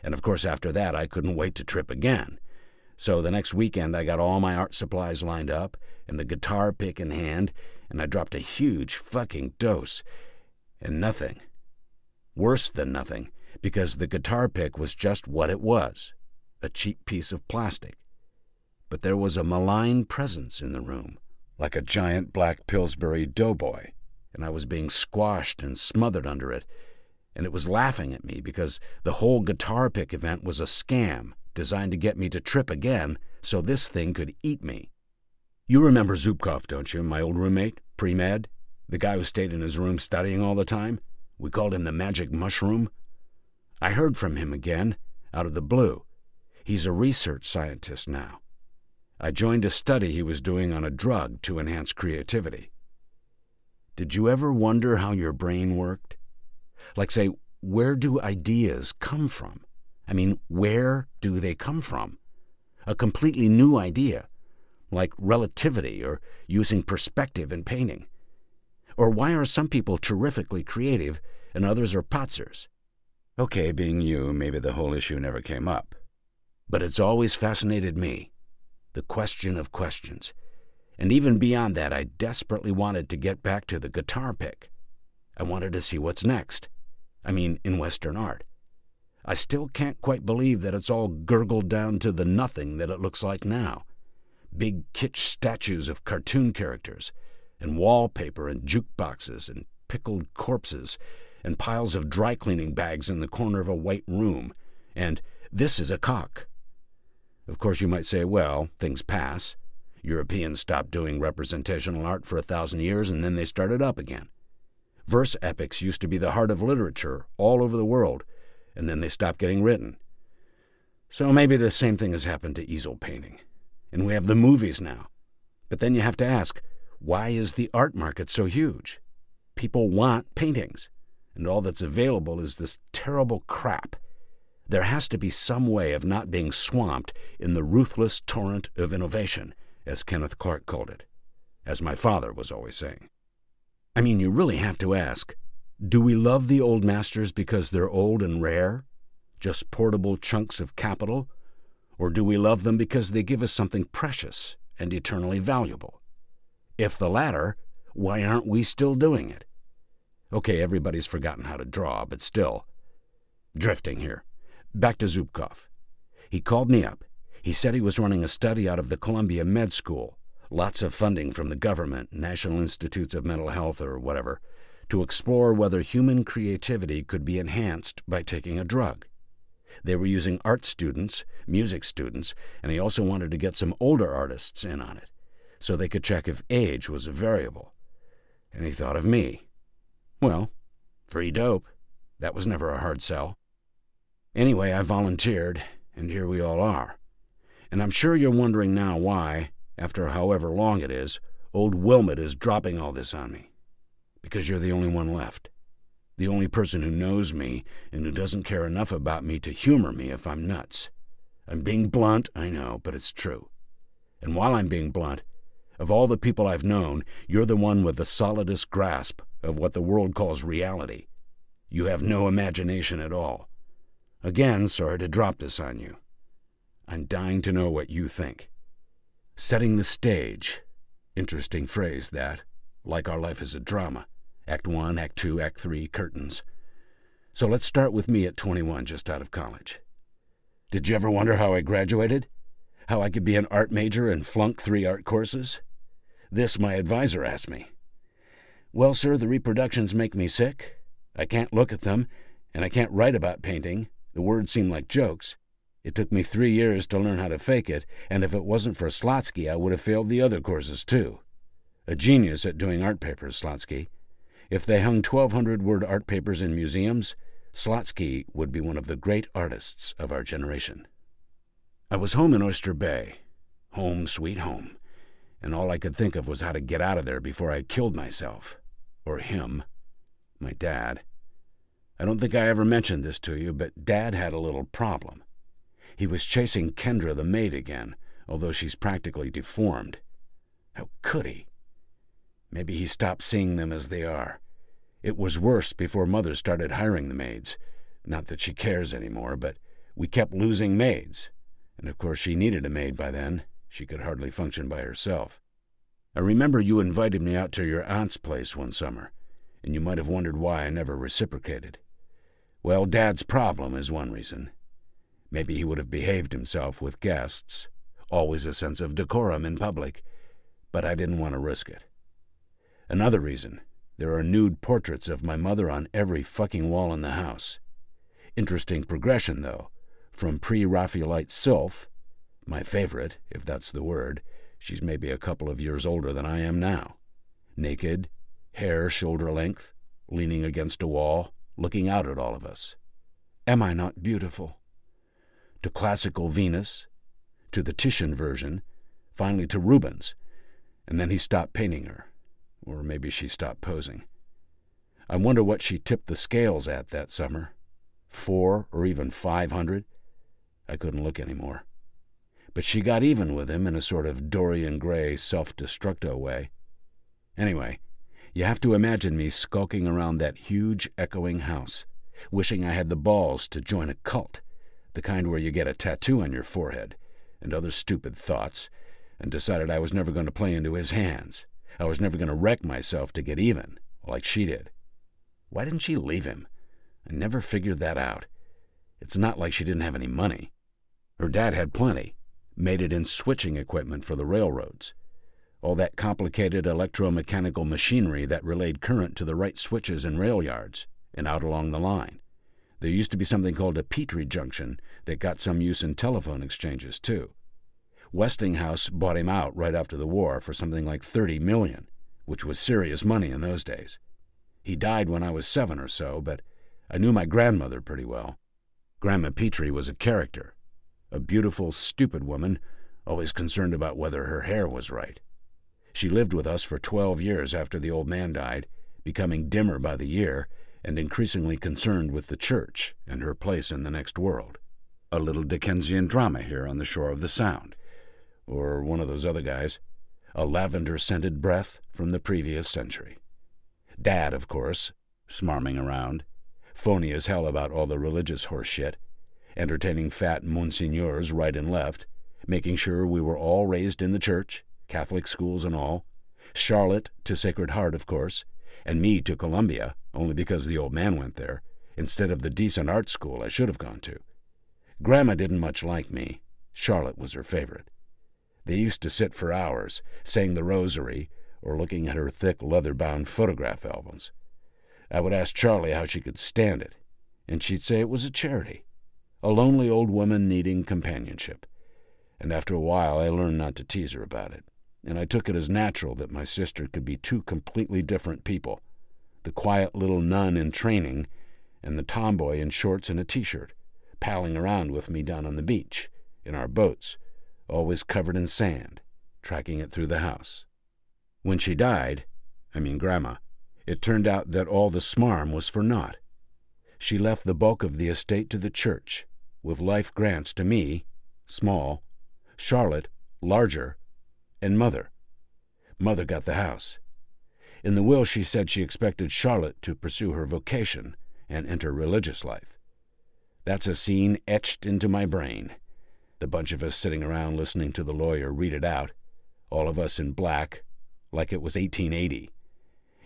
And of course after that I couldn't wait to trip again. So the next weekend I got all my art supplies lined up and the guitar pick in hand, and I dropped a huge fucking dose. And nothing. Worse than nothing, because the guitar pick was just what it was, a cheap piece of plastic. But there was a malign presence in the room, like a giant black Pillsbury Doughboy, and I was being squashed and smothered under it, and it was laughing at me because the whole guitar pick event was a scam designed to get me to trip again so this thing could eat me. You remember Zubkov, don't you, my old roommate, pre-med? The guy who stayed in his room studying all the time? We called him the Magic Mushroom. I heard from him again, out of the blue. He's a research scientist now. I joined a study he was doing on a drug to enhance creativity. Did you ever wonder how your brain worked? Like, say, where do ideas come from? I mean, where do they come from? A completely new idea, like relativity or using perspective in painting. Or why are some people terrifically creative and others are potzers? Okay, being you, maybe the whole issue never came up. But it's always fascinated me, the question of questions. And even beyond that, I desperately wanted to get back to the guitar pick. I wanted to see what's next. I mean, in Western art. I still can't quite believe that it's all gurgled down to the nothing that it looks like now. Big kitsch statues of cartoon characters, and wallpaper and jukeboxes and pickled corpses, and piles of dry-cleaning bags in the corner of a white room, and this is a cock. Of course you might say, well, things pass. Europeans stopped doing representational art for 1,000 years, and then they started up again. Verse epics used to be the heart of literature all over the world, and then they stopped getting written. So maybe the same thing has happened to easel painting. And we have the movies now. But then you have to ask, why is the art market so huge? People want paintings, and all that's available is this terrible crap. There has to be some way of not being swamped in the ruthless torrent of innovation, as Kenneth Clark called it, as my father was always saying. I mean, you really have to ask, do we love the old masters because they're old and rare, just portable chunks of capital, or do we love them because they give us something precious and eternally valuable? If the latter, why aren't we still doing it? Okay, everybody's forgotten how to draw, but still. Drifting here. Back to Zubkov. He called me up. He said he was running a study out of the Columbia Med School, lots of funding from the government, National Institutes of Mental Health or whatever, to explore whether human creativity could be enhanced by taking a drug. They were using art students, music students, and he also wanted to get some older artists in on it, so they could check if age was a variable. And he thought of me. Well, free dope. That was never a hard sell. Anyway, I volunteered, and here we all are. And I'm sure you're wondering now why, after however long it is, old Wilmot is dropping all this on me. Because you're the only one left. The only person who knows me and who doesn't care enough about me to humor me if I'm nuts. I'm being blunt, I know, but it's true. And while I'm being blunt, of all the people I've known, you're the one with the solidest grasp of what the world calls reality. You have no imagination at all. Again, sorry to drop this on you. I'm dying to know what you think. Setting the stage. Interesting phrase, that. Like our life is a drama. Act 1, Act 2, Act 3, curtains. So let's start with me at 21, just out of college. Did you ever wonder how I graduated? How I could be an art major and flunk 3 art courses? This my advisor asked me. Well, sir, the reproductions make me sick. I can't look at them, and I can't write about painting. The words seem like jokes. It took me 3 years to learn how to fake it, and if it wasn't for Slotsky, I would have failed the other courses too. A genius at doing art papers, Slotsky. If they hung 1,200-word art papers in museums, Slotsky would be one of the great artists of our generation. I was home in Oyster Bay. Home sweet home. And all I could think of was how to get out of there before I killed myself. Or him. My dad. I don't think I ever mentioned this to you, but Dad had a little problem. He was chasing Kendra the maid again, although she's practically deformed. How could he? Maybe he stopped seeing them as they are. It was worse before Mother started hiring the maids. Not that she cares anymore, but We kept losing maids, and of course she needed a maid by then. She could hardly function by herself. I remember you invited me out to your aunt's place one summer, and you might have wondered why I never reciprocated. Well, Dad's problem is one reason. Maybe he would have behaved himself with guests, always a sense of decorum in public, but I didn't want to risk it. Another reason, there are nude portraits of my mother on every fucking wall in the house. Interesting progression, though, from pre-Raphaelite sylph, my favorite, if that's the word, she's maybe a couple of years older than I am now, naked, hair shoulder length, leaning against a wall, looking out at all of us. Am I not beautiful? To classical Venus, to the Titian version, finally to Rubens, and then he stopped painting her. Or maybe she stopped posing. I wonder what she tipped the scales at that summer. 400 or even 500? I couldn't look anymore. But she got even with him in a sort of Dorian Gray self-destructo way. Anyway, you have to imagine me skulking around that huge echoing house, wishing I had the balls to join a cult, the kind where you get a tattoo on your forehead, and other stupid thoughts, and decided I was never going to play into his hands. I was never going to wreck myself to get even, like she did. Why didn't she leave him? I never figured that out. It's not like she didn't have any money. Her dad had plenty, made it in switching equipment for the railroads. All that complicated electromechanical machinery that relayed current to the right switches in rail yards and out along the line. There used to be something called a Petri junction that got some use in telephone exchanges, too. Westinghouse bought him out right after the war for something like $30 million, which was serious money in those days. He died when I was 7 or so, but I knew my grandmother pretty well. Grandma Petrie was a character, a beautiful, stupid woman, always concerned about whether her hair was right. She lived with us for 12 years after the old man died, becoming dimmer by the year and increasingly concerned with the church and her place in the next world. A little Dickensian drama here on the shore of the Sound. Or one of those other guys, a lavender-scented breath from the previous century. Dad, of course, smarming around, phony as hell about all the religious horse shit, entertaining fat monsignors right and left, making sure we were all raised in the church, Catholic schools and all, Charlotte to Sacred Heart, of course, and me to Columbia, only because the old man went there, instead of the decent art school I should have gone to. Grandma didn't much like me. Charlotte was her favorite. They used to sit for hours, saying the rosary, or looking at her thick leather-bound photograph albums. I would ask Charlie how she could stand it, and she'd say it was a charity, a lonely old woman needing companionship. And after a while I learned not to tease her about it, and I took it as natural that my sister could be two completely different people, the quiet little nun in training and the tomboy in shorts and a T-shirt, palling around with me down on the beach, in our boats, always covered in sand, tracking it through the house. When she died, Grandma, it turned out that all the smarm was for naught. She left the bulk of the estate to the church, with life grants to me, small, Charlotte, larger, and Mother. Mother got the house. In the will she said she expected Charlotte to pursue her vocation and enter religious life. That's a scene etched into my brain. The bunch of us sitting around listening to the lawyer read it out, all of us in black, like it was 1880.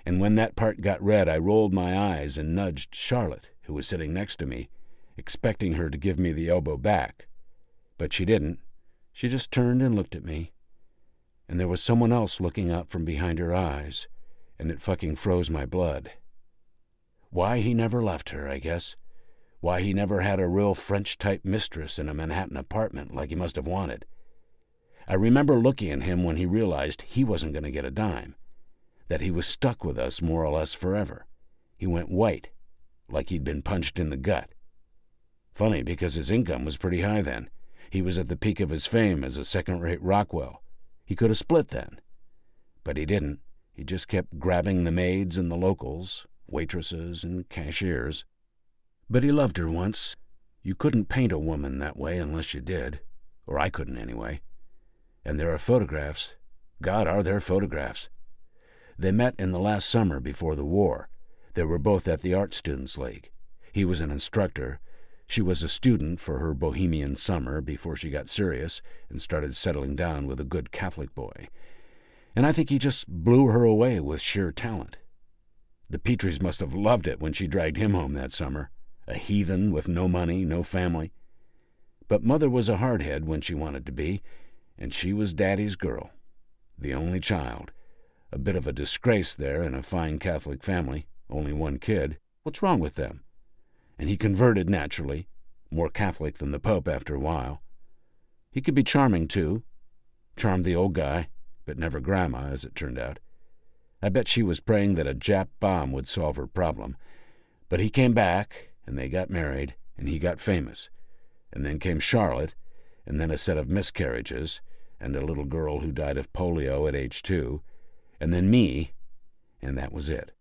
And when that part got read, I rolled my eyes and nudged Charlotte, who was sitting next to me, expecting her to give me the elbow back. But she didn't. She just turned and looked at me. And there was someone else looking out from behind her eyes, and it fucking froze my blood. Why he never left her, I guess. Why he never had a real French-type mistress in a Manhattan apartment like he must have wanted. I remember looking at him when he realized he wasn't going to get a dime, that he was stuck with us more or less forever. He went white, like he'd been punched in the gut. Funny, because his income was pretty high then. He was at the peak of his fame as a second-rate Rockwell. He could have split then. But he didn't. He just kept grabbing the maids and the locals, waitresses and cashiers. But he loved her once. You couldn't paint a woman that way unless you did. Or I couldn't anyway. And there are photographs. God, are there photographs. They met in the last summer before the war. They were both at the Art Students' League. He was an instructor. She was a student for her bohemian summer before she got serious and started settling down with a good Catholic boy. And I think he just blew her away with sheer talent. The Petries must have loved it when she dragged him home that summer, a heathen with no money, no family. But Mother was a hardhead when she wanted to be, and she was Daddy's girl, the only child. A bit of a disgrace there in a fine Catholic family, only one kid. What's wrong with them? And he converted naturally, more Catholic than the Pope after a while. He could be charming, too. Charmed the old guy, but never Grandma, as it turned out. I bet she was praying that a Jap bomb would solve her problem. But he came back, and they got married, and he got famous. And then came Charlotte, and then a set of miscarriages, and a little girl who died of polio at age 2, and then me, and that was it.